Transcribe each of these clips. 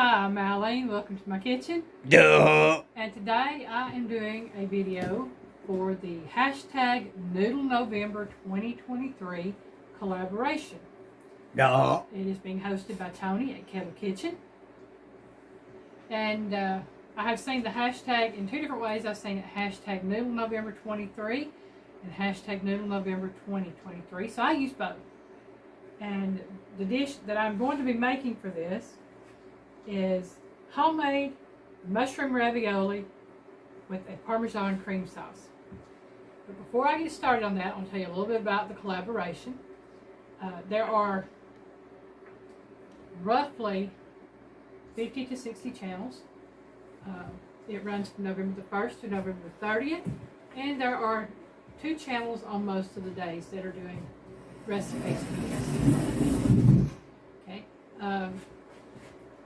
Hi, I'm Alyne. Welcome to my kitchen. Duh. And today I am doing a video for the hashtag Noodle November 2023 collaboration. Duh. It is being hosted by Tony at Kettle Kitchen. And I have seen the hashtag in two different ways. I've seen it hashtag Noodle November 23 and hashtag Noodle November 2023. So I use both. And the dish that I'm going to be making for this is homemade mushroom ravioli with a Parmesan cream sauce. But before I get started on that, I'll tell you a little bit about the collaboration. There are roughly 50 to 60 channels. It runs from November the 1st to November the 30th, and there are 2 channels on most of the days that are doing recipes for this. Okay.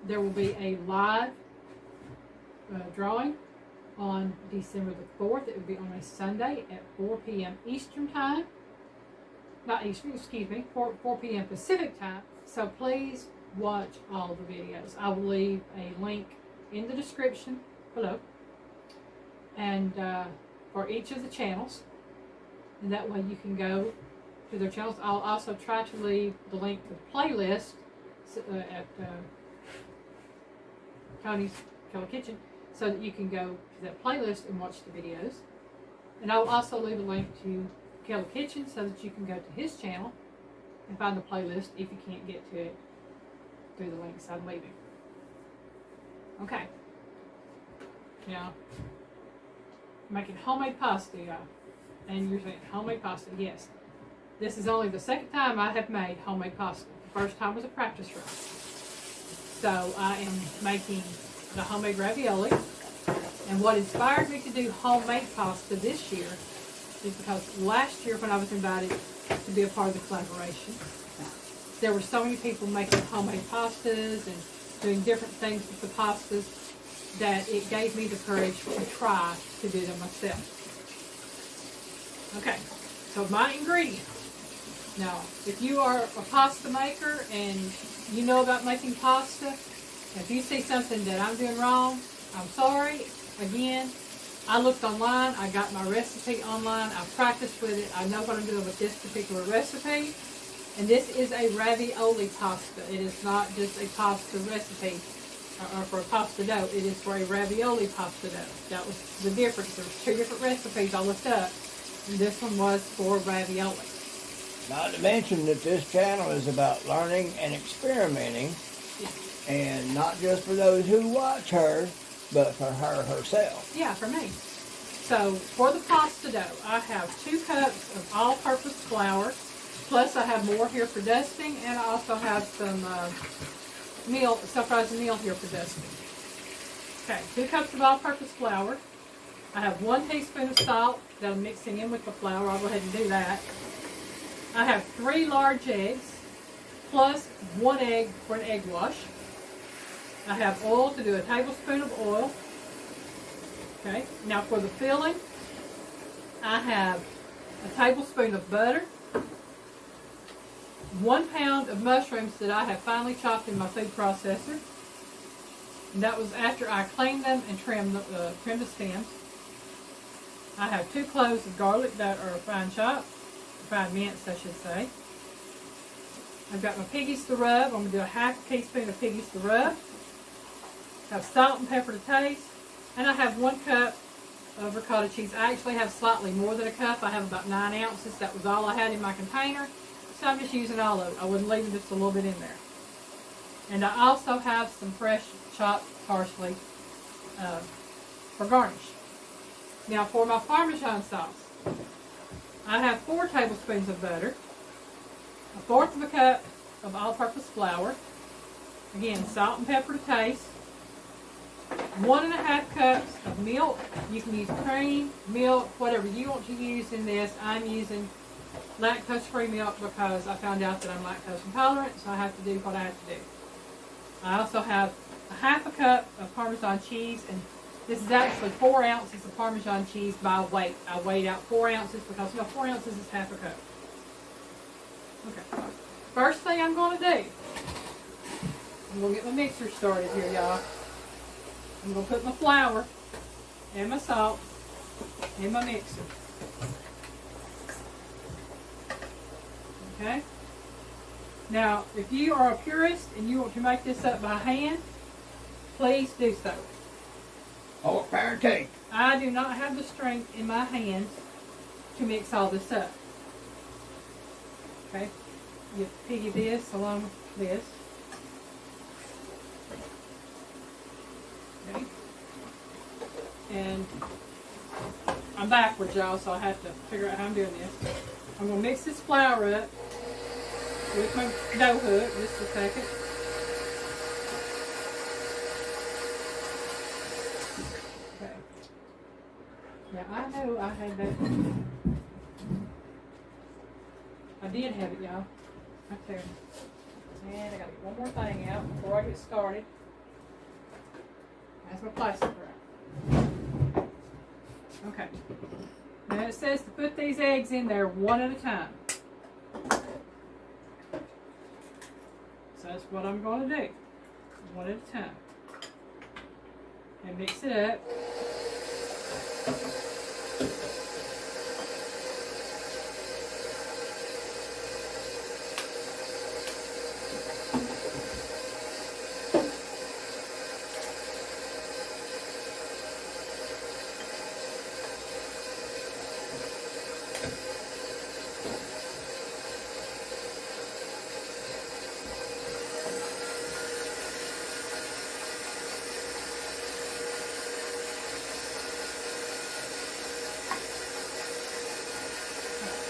There will be a live drawing on December the 4th. It will be on a Sunday at 4 p.m. Eastern Time. Not Eastern, excuse me, 4 p.m. Pacific Time. So please watch all the videos. I will leave a link in the description below and for each of the channels. And that way you can go to their channels. I'll also try to leave the link to the playlist at Tony's Kettle Kitchen so that you can go to that playlist and watch the videos. And I'll also leave a link to Kettle Kitchen so that you can go to his channel and find the playlist if you can't get to it through the links I'm leaving. Okay. Now, making homemade pasta, y'all. And you're saying, homemade pasta? Yes. This is only the second time I have made homemade pasta. The first time was a practice run. So I am making the homemade ravioli. And what inspired me to do homemade pasta this year is because last year when I was invited to be a part of the collaboration, there were so many people making homemade pastas and doing different things with the pastas that it gave me the courage to try to do them myself. Okay, so my ingredients. Now, if you are a pasta maker and you know about making pasta, if you see something that I'm doing wrong, I'm sorry. Again, I looked online, I got my recipe online, I practiced with it, I know what I'm doing with this particular recipe. And this is a ravioli pasta. It is not just a pasta recipe or for a pasta dough. It is for a ravioli pasta dough. That was the difference. There were 2 different recipes I looked up, and this one was for ravioli. Not to mention that this channel is about learning and experimenting, and not just for those who watch her, but for her herself. Yeah, for me. So for the pasta dough, I have 2 cups of all-purpose flour, plus I have more here for dusting, and I also have some self-rising meal here for dusting. Okay, 2 cups of all-purpose flour. I have 1 teaspoon of salt that I'm mixing in with the flour. I'll go ahead and do that. I have 3 large eggs, plus 1 egg for an egg wash. I have oil to do a tablespoon of oil. Okay, now for the filling, I have a tablespoon of butter, 1 pound of mushrooms that I have finely chopped in my food processor. And that was after I cleaned them and trimmed the stems. I have 2 cloves of garlic that are fine chopped. Fine minced, I should say. I've got my piggies to rub. I'm going to do a half teaspoon of piggies to rub. I have salt and pepper to taste. And I have 1 cup of ricotta cheese. I actually have slightly more than a cup. I have about 9 ounces. That was all I had in my container. So I'm just using all of it. I wouldn't leave just a little bit in there. And I also have some fresh chopped parsley for garnish. Now for my Parmesan sauce. I have 4 tablespoons of butter, 1/4 of a cup of all-purpose flour, again, salt and pepper to taste, 1 1/2 cups of milk. You can use cream, milk, whatever you want to use in this. I'm using lactose-free milk because I found out that I'm lactose intolerant, so I have to do what I have to do. I also have a 1/2 cup of Parmesan cheese, and this is actually 4 ounces of Parmesan cheese by weight. I weighed out 4 ounces because 4 ounces is 1/2 cup. Okay. First thing I'm going to do I'm going to get my mixer started here, y'all. I'm going to put my flour and my salt in my mixer. Okay? Now, if you are a purist and you want to make this up by hand, please do so. Oh, fair take. I do not have the strength in my hands to mix all this up. Okay? You piggy this along with this. Okay? And I'm backwards, y'all, so I have to figure out how I'm doing this. I'm going to mix this flour up with my dough hook, just a second. Okay. Now I know I had that. I did have it, y'all. Right there. And I gotta get one more thing out before I get started. That's my plastic wrap. Okay. Now it says to put these eggs in there one at a time. So that's what I'm going to do. One at a time. And mix it up.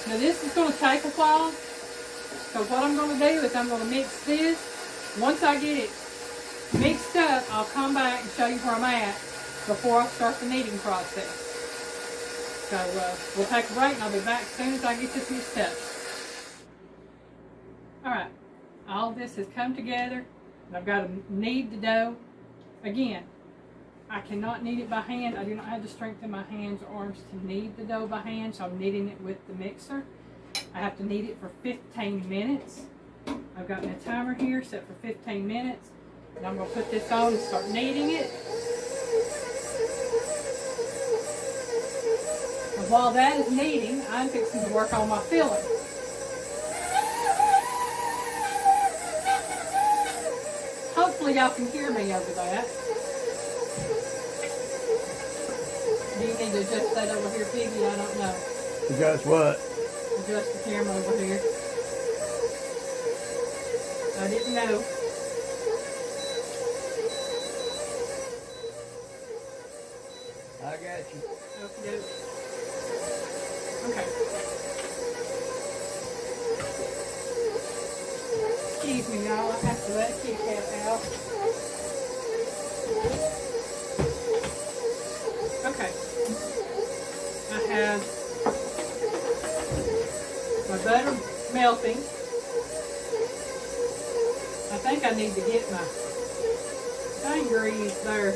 Now this is going to take a while, so what I'm going to do is I'm going to mix this. Once I get it mixed up, I'll come back and show you where I'm at before I start the kneading process. So we'll take a break and I'll be back as soon as I get this mixed up. Alright, all this has come together and I've got to knead the dough. Again, I cannot knead it by hand. I do not have the strength in my hands or arms to knead the dough by hand, so I'm kneading it with the mixer. I have to knead it for 15 minutes. I've got my timer here set for 15 minutes, and I'm going to put this on and start kneading it. And while that is kneading, I'm fixing to work on my filling. Hopefully y'all can hear me over that. Do you need to adjust that over here, Piggy? I don't know. Adjust what? Adjust the camera over here. I didn't know. I got you. Okay. Okay. Excuse me, y'all. I have to let Kitty Cat out. Okay. I have my butter melting. I think I need to get my thing greased there.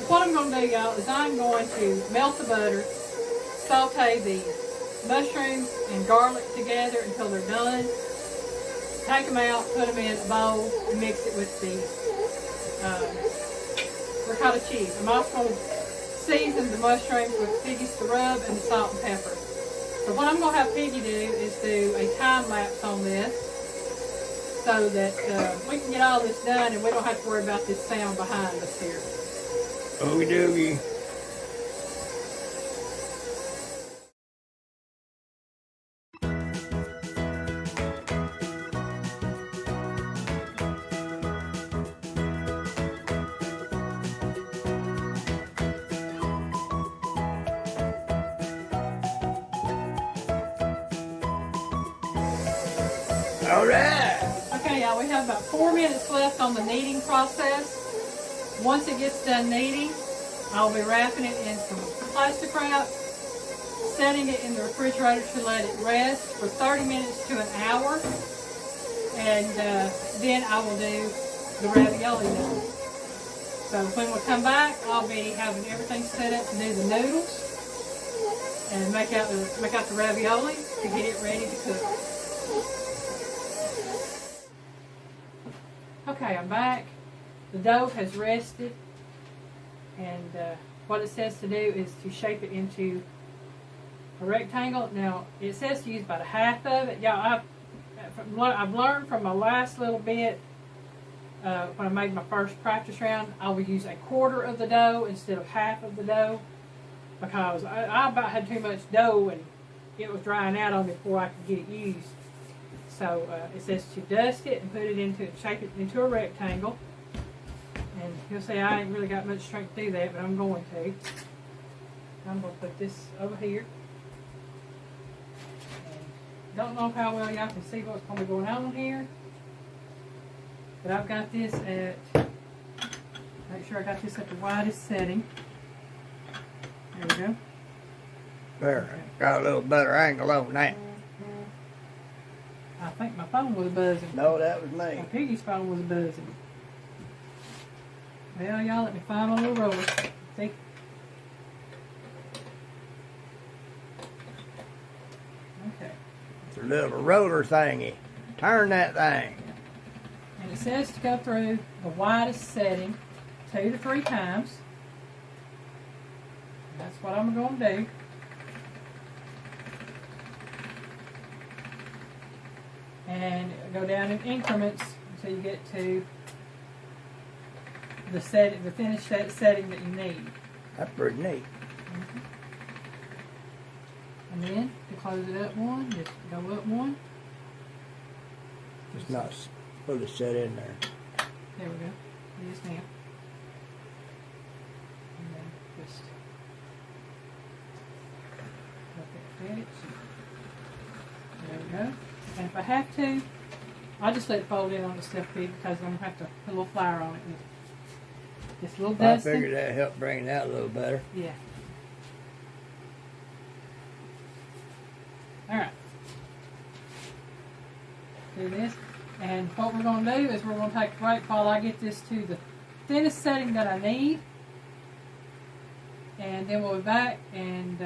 What I'm going to do, y'all, is I'm going to melt the butter, saute the mushrooms and garlic together until they're done. Take them out, put them in a bowl, and mix it with the ricotta cheese. I'm also going to season the mushrooms with Piggy's to rub and the salt and pepper. So what I'm going to have Piggy do is do a time lapse on this so that we can get all this done and we don't have to worry about this sound behind us here. Okie dokie. All right. Okay, y'all, we have about 4 minutes left on the kneading process. Once it gets done kneading, I'll be wrapping it in some plastic wrap, setting it in the refrigerator to let it rest for 30 minutes to an hour, and then I will do the ravioli noodles. So when we come back, I'll be having everything set up to do the noodles and make out the ravioli to get it ready to cook. Okay, I'm back. The dough has rested, and what it says to do is to shape it into a rectangle. Now, it says to use about a half of it. Yeah, from what I've learned from my last little bit, when I made my first practice round, I would use a quarter of the dough instead of half of the dough, because I about had too much dough and it was drying out on me before I could get it used. So it says to dust it and put it into, shape it into a rectangle. And you'll see I ain't really got much strength to do that, but I'm going to. I'm going to put this over here. And don't know how well y'all can see what's going to be going on here. But I've got this at, make sure I got this at the widest setting. There we go. There, got a little better angle on that. I think my phone was buzzing. No, that was My me. piggy's phone was buzzing. Well, y'all, let me find my little roller. See? Okay. It's a little roller thingy. Turn that thing. And it says to go through the widest setting 2 to 3 times. That's what I'm going to do. And go down in increments until you get to the finished setting that you need. That's pretty neat. And then to close it up one, just go up one. It's not fully set in there. There we go. Yes, ma'am. And then just let that fix. There we go. And if I have to, I'll just let it fold in on the stuffed pig because I'm going to have to put a little flour on it. And just a little I dusting. figured that helped bring it out a little better. Yeah. Alright. Do this. And what we're going to do is we're going to take a break while I get this to the thinnest setting that I need. And then we'll be back and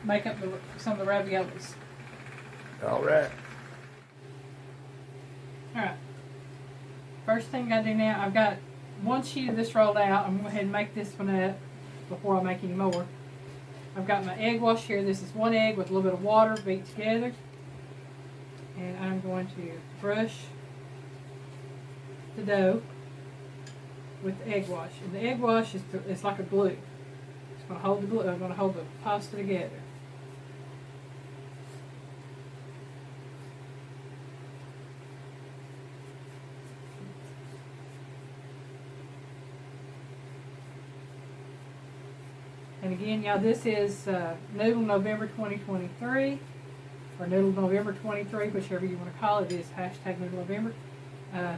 make up some of the raviolis. All right. Alright. First thing I do now, I've got one sheet of this rolled out. I'm going to go ahead and make this one up before I make any more. I've got my egg wash here. This is 1 egg with a little bit of water beat together. And I'm going to brush the dough with the egg wash. And the egg wash is it's like a glue. It's going to hold the glue. I'm going to hold the pasta together. And again, y'all, this is Noodle November 2023, or Noodle November 23, whichever you want to call it. It is hashtag Noodle November,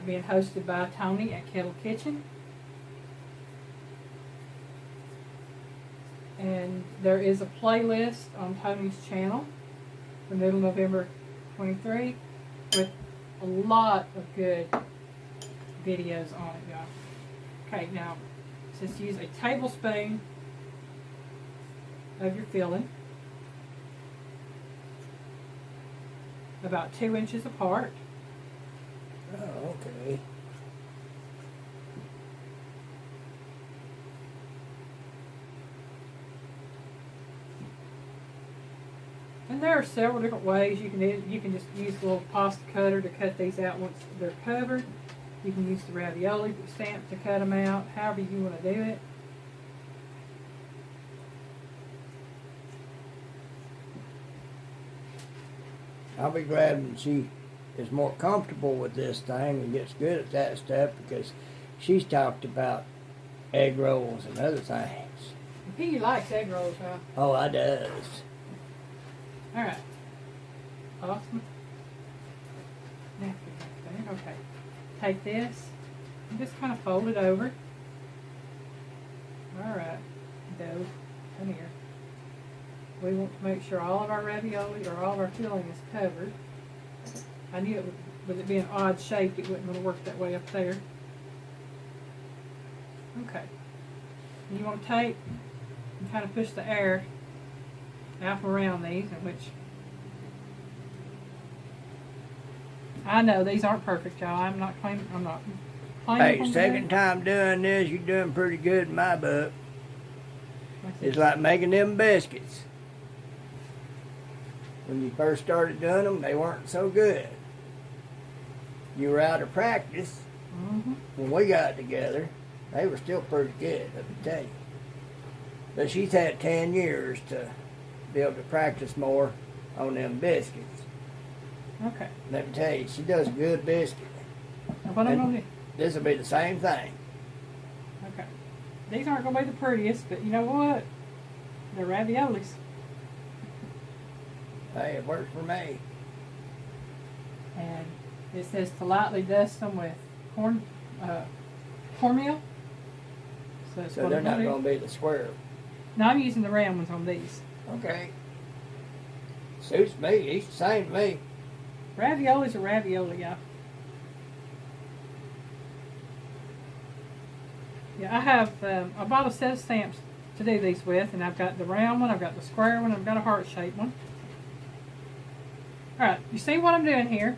being hosted by Tony at Kettle Kitchen. And there is a playlist on Tony's channel for Noodle November 23 with a lot of good videos on it, y'all. Okay, now, it says use a tablespoon of your filling, about 2 inches apart. Oh, okay. And there are several different ways you can do it. You can just use a little pasta cutter to cut these out once they're covered. You can use the ravioli stamp to cut them out, however you want to do it. I'll be glad when she is more comfortable with this thing and gets good at that stuff, because she's talked about egg rolls and other things. Piggy likes egg rolls, huh? Oh, I does. Alright. Awesome. Napkin right there. Okay. Take this and just kind of fold it over. Alright. Dough. Come here. We want to make sure all of our ravioli or all of our filling is covered. I knew it with it being odd shaped, it wasn't going to work that way up there. Okay. You want to take and kind of push the air out around these, in which I know these aren't perfect, y'all. I'm not claiming. Hey, them second time doing this, you're doing pretty good in my book. It's it. like making them biscuits. When you first started doing them, they weren't so good. You were out of practice. Mm-hmm. When we got together, they were still pretty good, let me tell you. But she's had 10 years to be able to practice more on them biscuits. Okay. Let me tell you, she does a good biscuit. Now what I'm gonna do? This will be the same thing. Okay. These aren't gonna be the prettiest, but you know what? They're raviolis. Hey, it works for me. And it says to lightly dust them with cornmeal. So, that's So what they're I'm not gonna do. going to be the square. Now I'm using the round ones on these. Okay. Suits me. Each the same to me. Raviolis are ravioli, y'all. Yeah, I have, I bought a set of stamps to do these with, and I've got the round one, I've got the square one, I've got a heart-shaped one. Alright, you see what I'm doing here?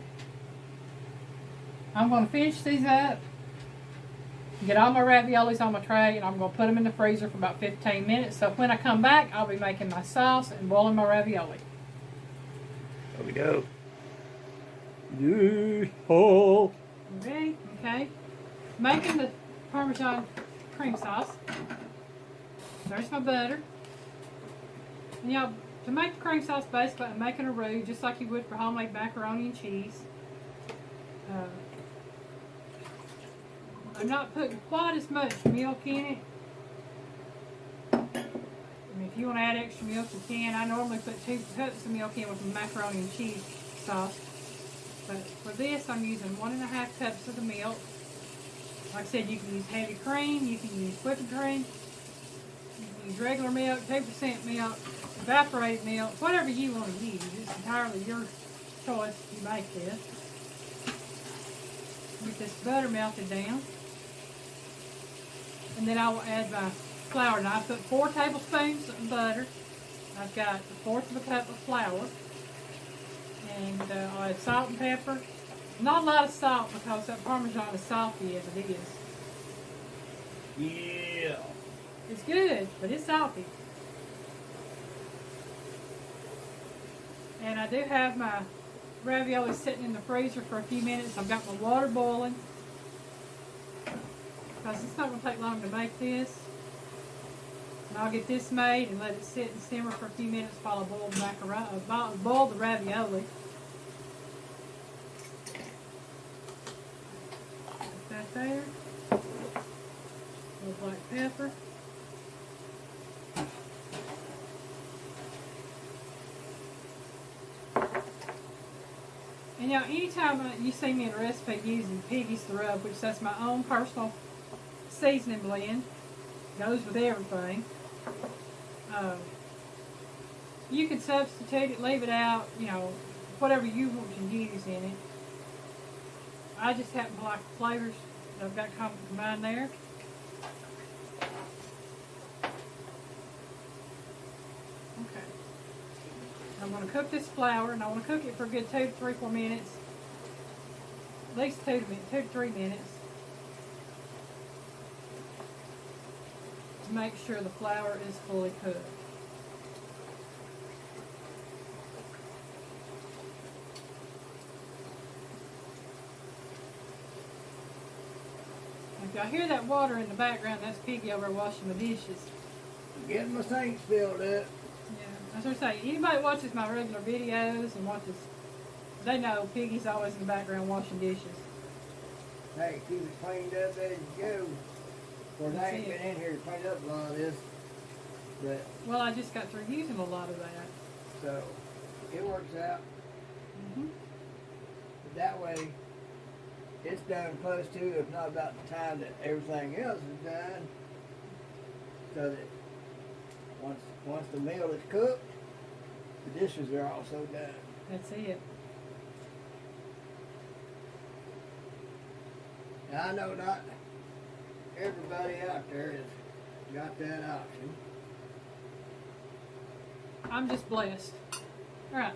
I'm going to finish these up, get all my raviolis on my tray, and I'm going to put them in the freezer for about 15 minutes. So when I come back, I'll be making my sauce and boiling my ravioli. There we go. Oh. Ready? Okay. Making the Parmesan cream sauce. There's my butter. And y'all, to make the cream sauce, basically I'm making a roux just like you would for homemade macaroni and cheese. I'm not putting quite as much milk in it. I mean, if you want to add extra milk, you can. I normally put 2 cups of milk in with the macaroni and cheese sauce. But for this, I'm using 1.5 cups of the milk. Like I said, you can use heavy cream, you can use whipping cream, you can use regular milk, 2% milk, evaporated milk, whatever you want to use. It's entirely your choice if you make this. Get this butter melted down. And then I will add my flour. Now I put 4 tablespoons of butter. I've got 1/4 of a cup of flour. And I'll add salt and pepper. Not a lot of salt because that Parmesan is salty as it is. Yeah. It's good, but it's salty. And I do have my ravioli sitting in the freezer for a few minutes. I've got my water boiling. Because it's not going to take long to make this. And I'll get this made and let it sit and simmer for a few minutes while I boil the macaroni, boil the ravioli. Put that there. A little black pepper. And y'all, anytime you see me in a recipe using Piggy's the Rub, which that's my own personal seasoning blend, goes with everything. You can substitute it, leave it out, you know, whatever you want to use in it. I just happen to like the flavors that I've got combined there. Okay. I'm going to cook this flour, and I want to cook it for a good 2 to 3, 4 minutes. At least 2 to 3 minutes. To make sure the flour is fully cooked. If y'all hear that water in the background, that's Piggy over washing the dishes. Getting my sinks filled up. Yeah, as I say, anybody that watches my regular videos and watches, they know Piggy's always in the background washing dishes. Hey, keep it cleaned up as you go. Of course, I ain't been in here to clean up a lot of this, but Well, I just got through using a lot of that. so it works out. Mm-hmm. But that way, it's done close to, if not about the time that everything else is done, so that once the meal is cooked, the dishes are also done. That's it. Now I know not everybody out there has got that option. I'm just blessed. All right,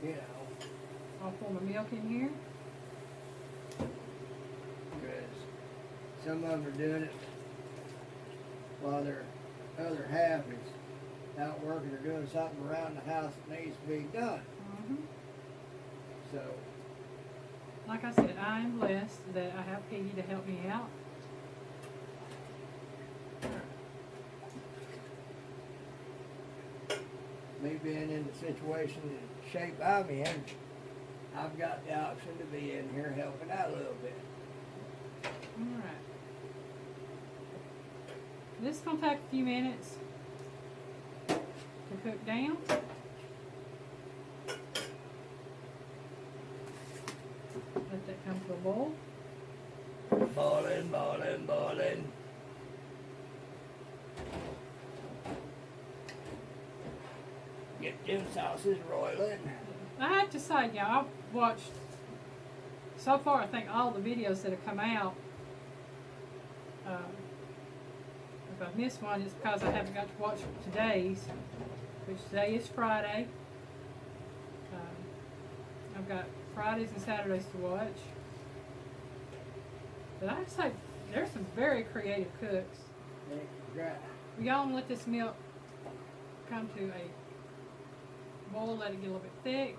You know, I'll pour my milk in here. because some of them are doing it while their other half is out working or doing something around the house that needs to be done. So, Like I said, I am blessed that I have Piggy to help me out. me being in the situation and shape I'm in, I've got the option to be in here helping out a little bit. Alright. This is going to take a few minutes to cook down. Let that come to a boil. Boiling, boiling, boiling. Get them sauces roiling. I have to say, y'all, I've watched, so far I think all the videos that have come out. If I've missed one, it's because I haven't got to watch today's, which today is Friday. I've got Fridays and Saturdays to watch. But I have to say, there's some very creative cooks. Y'all want to let this milk come to a boil, let it get a little bit thick.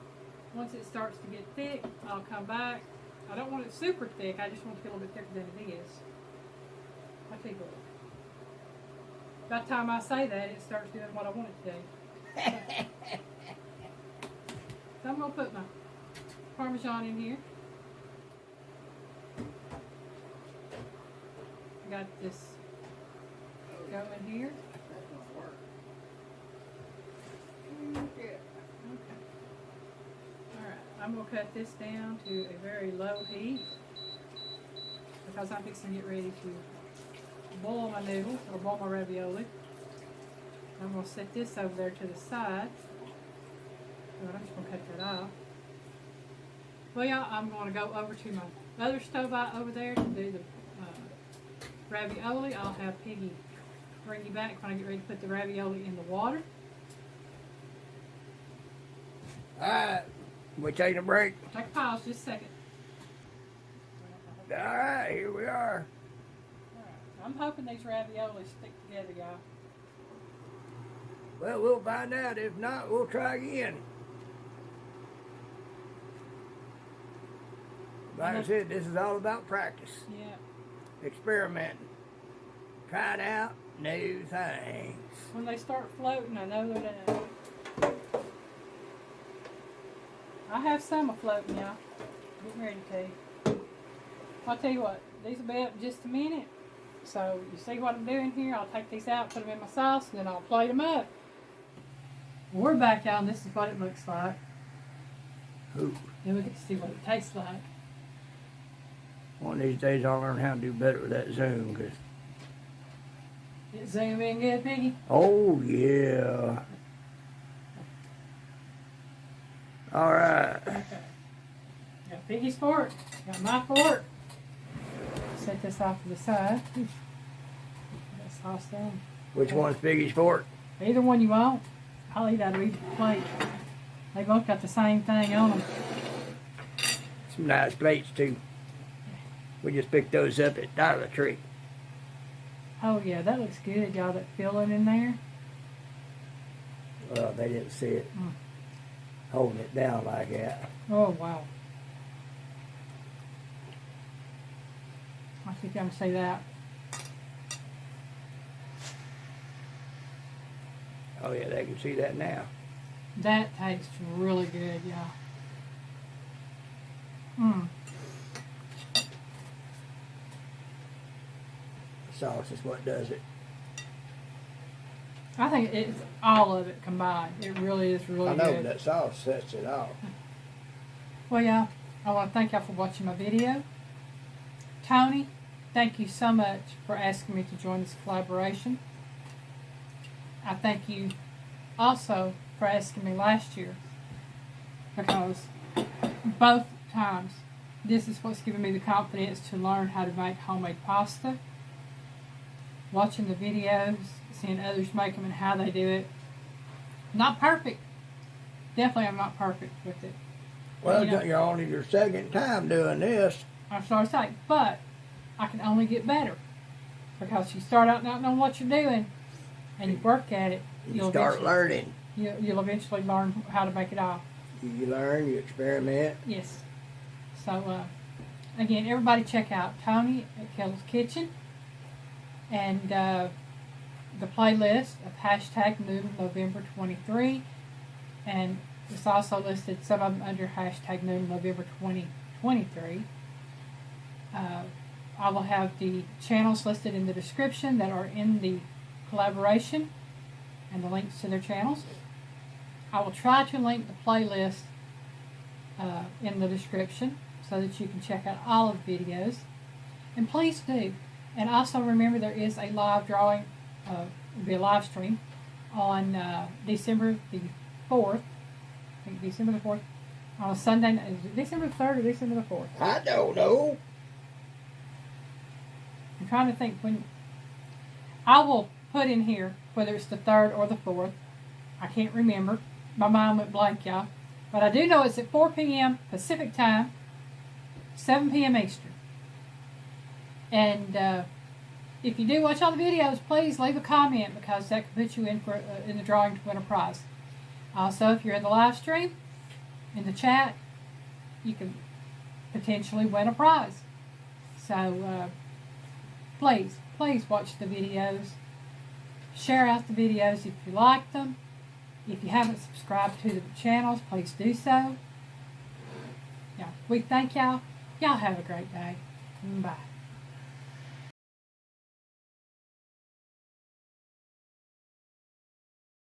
Once it starts to get thick, I'll come back. I don't want it super thick, I just want it to get a little bit thicker than it is. I'll take a look. By the time I say that, it starts doing what I want it to do. So I'm going to put my Parmesan in here. I got this going here. That's gonna work. Yeah. Okay. Alright, I'm going to cut this down to a very low heat because I'm fixing to get ready to boil my noodles or boil my ravioli. I'm going to set this over there to the side. But I'm just going to cut that off. Well, yeah, I'm going to go over to my other stove out over there to do the ravioli. I'll have Piggy bring you back when I get ready to put the ravioli in the water. Alright, we're taking a break. Take a pause just a second. Alright, here we are. I'm hoping these raviolis stick together, y'all. Well, we'll find out. If not, we'll try again. Like I said, this is all about practice. Yeah. Experimenting. Trying out new things. When they start floating, I know they're done. I have some afloating, y'all. Getting ready to. I'll tell you what, these will be up in just a minute. So you see what I'm doing here? I'll take these out, put them in my sauce, and then I'll plate them up. We're back, y'all, and this is what it looks like. Ooh. Then we get to see what it tastes like. One of these days I'll learn how to do better with that zoom. Cause Get zoom in good, Piggy? oh, yeah. Alright. Okay. Got Piggy's fork. Got my fork. Set this off to the side. That sauce down. Which one's Piggy's fork? Either one you want. I'll eat out of each plate. They both got the same thing on them. Some nice plates too. We just picked those up at Dollar Tree. Oh yeah, that looks good, y'all. That filling in there. Well, they didn't see it holding it down like that. Oh wow. I think I can see that. Oh yeah, they can see that now. That tastes really good, y'all. Mmm. Sauce is what does it. I think it's all of it combined. It really is really I know, good. but that sauce sets it off. Well, y'all, I want to thank y'all for watching my video. Tony, thank you so much for asking me to join this collaboration. I thank you also for asking me last year, because both times this is what's given me the confidence to learn how to make homemade pasta. Watching the videos, seeing others make them and how they do it. Not perfect. Definitely I'm not perfect with it. Well, You know, you're only your second time doing this. I'm sorry to say, but I can only get better. Because you start out not knowing what you're doing and you work at it, You start learning. You'll eventually learn how to make it all. You learn, you experiment. Yes. So, again, everybody check out Tony at Kettle's Kitchen and the playlist of hashtag Noodle November 23. And it's also listed, some of them under hashtag Noodle November 2023. I will have the channels listed in the description that are in the collaboration and the links to their channels. I will try to link the playlist in the description so that you can check out all of the videos. And please do. And also remember there is a live drawing, it'll be a live stream on December the 4th. I think December the 4th. On a Sunday, is it December the 3rd or December the 4th? I don't know. I'm trying to think when. I will put in here whether it's the 3rd or the 4th. I can't remember. My mind went blank, y'all. But I do know it's at 4 p.m. Pacific time, 7 p.m. Eastern. And if you do watch all the videos, please leave a comment because that can put you in for in the drawing to win a prize. Also, if you're in the live stream, in the chat, you can potentially win a prize. So, please watch the videos. Share out the videos if you like them. If you haven't subscribed to the channels, please do so. Yeah, we thank y'all. Y'all have a great day. Bye.